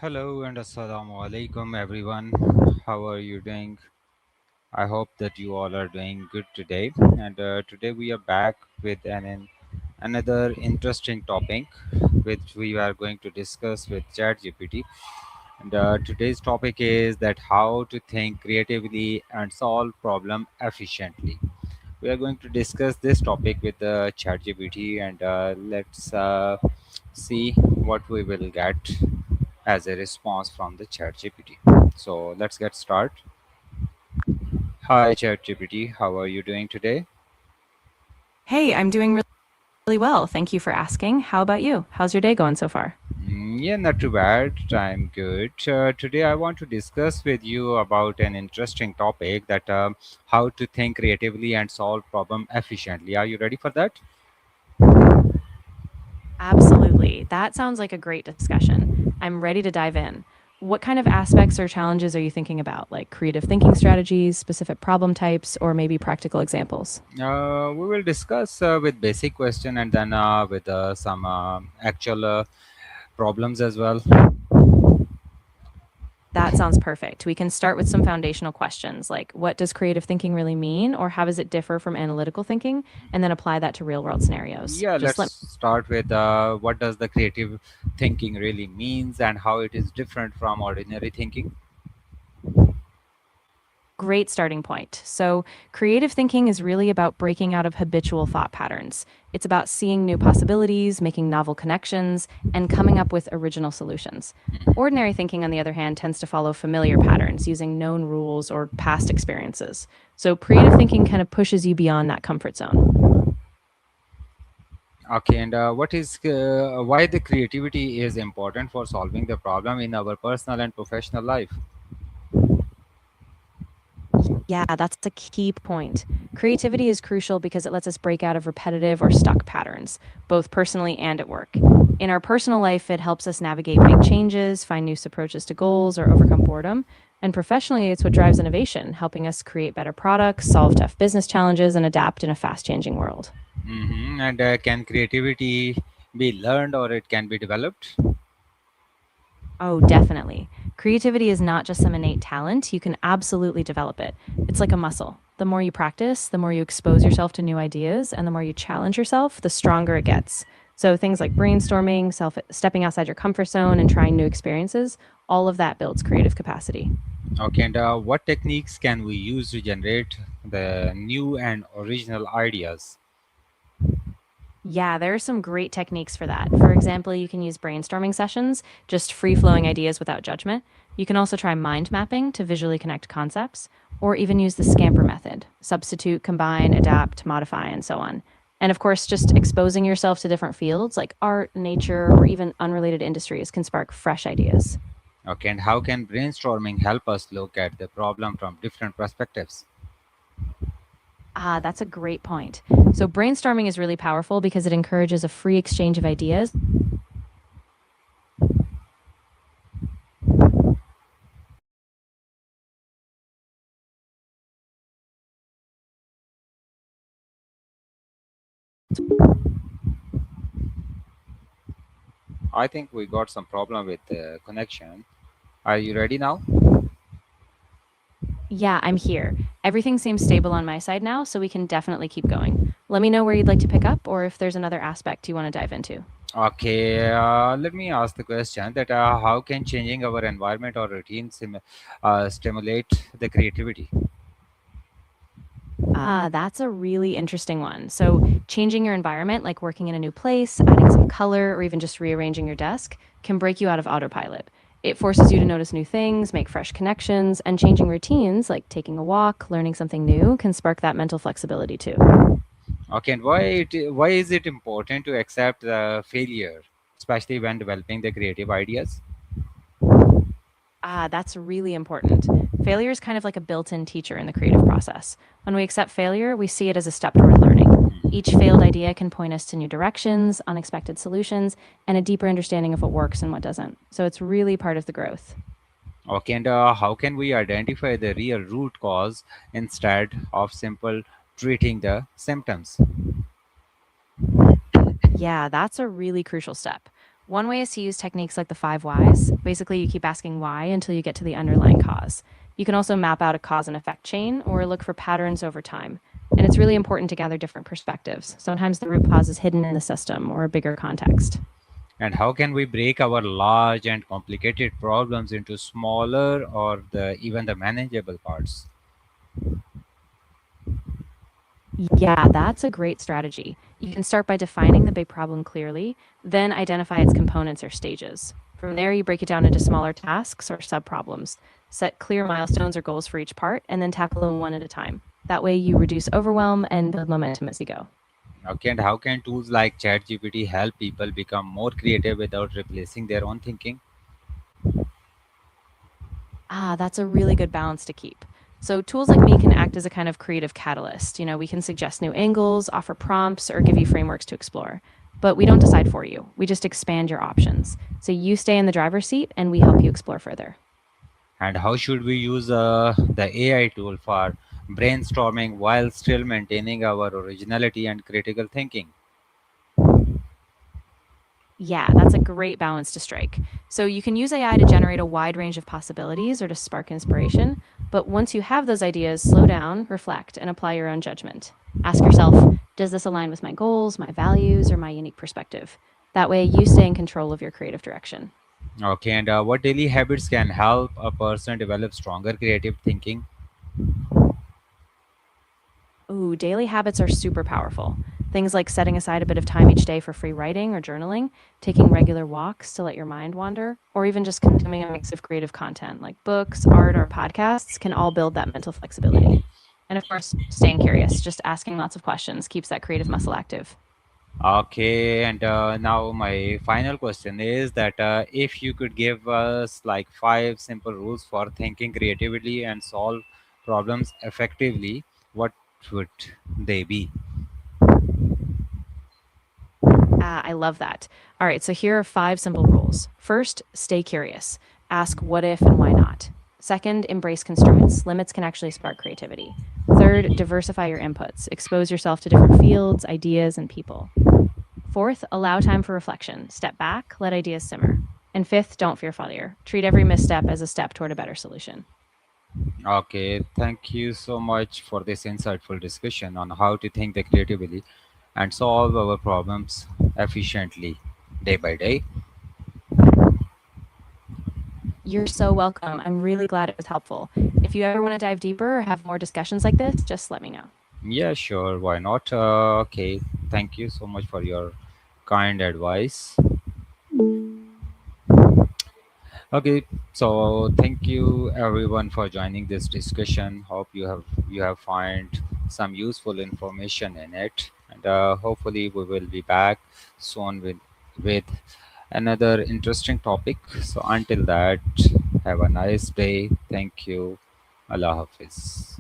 Hello and assalamu alaikum everyone. How are you doing? I hope that you all are doing good today. And today we are back with another interesting topic which we are going to discuss with ChatGPT. And today's topic is that how to think creatively and solve problem efficiently. We are going to discuss this topic with ChatGPT and let's see what we will get as a response from the ChatGPT. So let's get started. Hi ChatGPT, how are you doing today? Hey, I'm doing really well. Thank you for asking. How about you? How's your day going so far? Yeah, not too bad. I'm good. Today I want to discuss with you about an interesting topic that how to think creatively and solve problem efficiently. Are you ready for that? Absolutely. That sounds like a great discussion. I'm ready to dive in. What kind of aspects or challenges are you thinking about, like creative thinking strategies, specific problem types, or maybe practical examples? We will discuss with basic question and then with some actual problems as well. That sounds perfect. We can start with some foundational questions like what does creative thinking really mean, or how does it differ from analytical thinking, and then apply that to real world scenarios. Yeah, Just let's let start with what does the creative thinking really means and how it is different from ordinary thinking. Great starting point. So, creative thinking is really about breaking out of habitual thought patterns. It's about seeing new possibilities, making novel connections, and coming up with original solutions. Ordinary thinking, on the other hand, tends to follow familiar patterns using known rules or past experiences. So, creative thinking kind of pushes you beyond that comfort zone. Okay, and what is why the creativity is important for solving the problem in our personal and professional life? Yeah, that's a key point. Creativity is crucial because it lets us break out of repetitive or stuck patterns, both personally and at work. In our personal life, it helps us navigate big changes, find new approaches to goals, or overcome boredom. And professionally, it's what drives innovation, helping us create better products, solve tough business challenges, and adapt in a fast changing world. And can creativity be learned or it can be developed? Oh, definitely. Creativity is not just some innate talent. You can absolutely develop it. It's like a muscle. The more you practice, the more you expose yourself to new ideas, and the more you challenge yourself, the stronger it gets. So things like brainstorming, self stepping outside your comfort zone and trying new experiences, all of that builds creative capacity. Okay, and what techniques can we use to generate the new and original ideas? Yeah, there are some great techniques for that. For example, you can use brainstorming sessions, just free flowing ideas without judgment. You can also try mind mapping to visually connect concepts, or even use the scamper method substitute, combine, adapt, modify, and so on. And of course, just exposing yourself to different fields like art, nature, or even unrelated industries can spark fresh ideas. Okay, and how can brainstorming help us look at the problem from different perspectives? Ah, that's a great point. So, brainstorming is really powerful because it encourages a free exchange of ideas. I think we got some problem with the connection. Are you ready now? Yeah, I'm here. Everything seems stable on my side now, so we can definitely keep going. Let me know where you'd like to pick up or if there's another aspect you want to dive into. Okay, let me ask the question that how can changing our environment or routine stimulate the creativity? Ah, that's a really interesting one. So, changing your environment, like working in a new place, adding some color, or even just rearranging your desk, can break you out of autopilot. It forces you to notice new things, make fresh connections, and changing routines, like taking a walk, learning something new, can spark that mental flexibility too. Okay, and why is it important to accept failure, especially when developing the creative ideas? Ah, that's really important. Failure is kind of like a built in teacher in the creative process. When we accept failure, we see it as a step toward learning. Each failed idea can point us to new directions, unexpected solutions, and a deeper understanding of what works and what doesn't. So it's really part of the growth. Okay, and how can we identify the real root cause instead of simple treating the symptoms? Yeah, that's a really crucial step. One way is to use techniques like the five whys. Basically, you keep asking why until you get to the underlying cause. You can also map out a cause and effect chain or look for patterns over time. And it's really important to gather different perspectives. Sometimes the root cause is hidden in the system or a bigger context. And how can we break our large and complicated problems into smaller or even the manageable parts? Yeah, that's a great strategy. You can start by defining the big problem clearly, then identify its components or stages. From there, you break it down into smaller tasks or subproblems. Set clear milestones or goals for each part, and then tackle them one at a time. That way, you reduce overwhelm and build momentum as you go. Okay, and how can tools like ChatGPT help people become more creative without replacing their own thinking? Ah, that's a really good balance to keep. So, tools like me can act as a kind of creative catalyst. We can suggest new angles, offer prompts, or give you frameworks to explore. But we don't decide for you. We just expand your options. So, you stay in the driver's seat and we help you explore further. And how should we use the AI tool for brainstorming while still maintaining our originality and critical thinking? Yeah, that's a great balance to strike. So you can use AI to generate a wide range of possibilities or to spark inspiration. But once you have those ideas, slow down, reflect, and apply your own judgment. Ask yourself, does this align with my goals, my values, or my unique perspective? That way, you stay in control of your creative direction. Okay, and what daily habits can help a person develop stronger creative thinking? Ooh, daily habits are super powerful. Things like setting aside a bit of time each day for free writing or journaling, taking regular walks to let your mind wander, or even just consuming a mix of creative content like books, art, or podcasts can all build that mental flexibility. And of course, staying curious, just asking lots of questions keeps that creative muscle active. Okay, and now my final question is that if you could give us like five simple rules for thinking creatively and solve problems effectively, what would they be? Ah, I love that. All right, so here are five simple rules. First, stay curious. Ask what if and why not. Second, embrace constraints. Limits can actually spark creativity. Third, diversify your inputs. Expose yourself to different fields, ideas, and people. Fourth, allow time for reflection. Step back, let ideas simmer. And fifth, don't fear failure. Treat every misstep as a step toward a better solution. Okay, thank you so much for this insightful discussion on how to think the creatively and solve our problems efficiently day by day. You're so welcome. I'm really glad it was helpful. If you ever want to dive deeper or have more discussions like this, just let me know. Yeah, sure, why not? Okay, thank you so much for your kind advice. Okay, so thank you everyone for joining this discussion. Hope you have find some useful information in it, and hopefully we will be back soon with another interesting topic. So until that, have a nice day. Thank you. Allah Hafiz.